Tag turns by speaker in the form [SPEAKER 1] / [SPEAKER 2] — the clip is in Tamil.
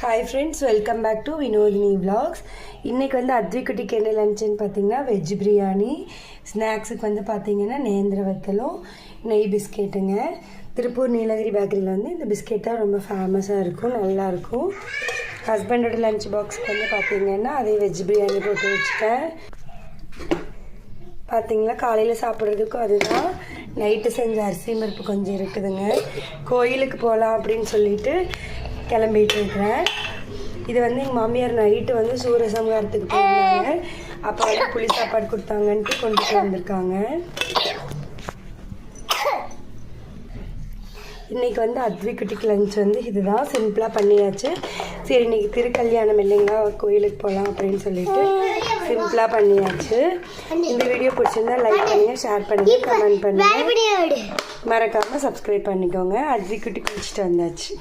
[SPEAKER 1] Hi friends, welcome back to Vinodhini vlogs. இன்றைக்கி வந்து அத்விக்குட்டிக்கு என்ன லஞ்சுன்னு பார்த்தீங்கன்னா வெஜ் பிரியாணி. ஸ்நாக்ஸுக்கு வந்து பார்த்தீங்கன்னா நேந்திர வத்தலும் நெய் பிஸ்கெட்டுங்க. திருப்பூர் நீலகிரி பேக்கரியில் வந்து இந்த பிஸ்கெட் தான் ரொம்ப ஃபேமஸாக இருக்கும், நல்லாயிருக்கும். ஹஸ்பண்டோட லஞ்ச் பாக்ஸுக்கு வந்து பார்த்தீங்கன்னா அதே வெஜ் பிரியாணி போட்டு வச்சுட்டேன். பார்த்தீங்களா, காலையில் சாப்பிட்றதுக்கும் அதுதான். நைட்டு செஞ்ச அரிசி பருப்பு கொஞ்சம் இருக்குதுங்க. கோயிலுக்கு போகலாம் அப்படின்னு சொல்லிட்டு கிளம்பிட்டு இருக்கிறேன். இது வந்து எங்கள் மாமியார் நைட்டு வந்து சூரசம்ஹாரத்துக்கு போயிருந்தாங்க. அப்போ வந்து புளி சாப்பாடு கொடுத்தாங்கன்ட்டு கொண்டுட்டு வந்திருக்காங்க. இன்றைக்கி வந்து அத்விக்குட்டிக்கு லஞ்ச் வந்து இதுதான், சிம்பிளாக பண்ணியாச்சு. சரி, இன்றைக்கி திருக்கல்யாணம் இல்லைங்களா, கோயிலுக்கு போகலாம் அப்படின்னு சொல்லிட்டு சிம்பிளாக பண்ணியாச்சு. இந்த வீடியோ பிடிச்சிருந்தா லைக் பண்ணுங்கள், ஷேர் பண்ணுங்கள், கமெண்ட் பண்ணுங்கள், மறக்காமல் சப்ஸ்கிரைப் பண்ணிக்கோங்க. அத்விக்குட்டி குளிச்சுட்டு வந்தாச்சு.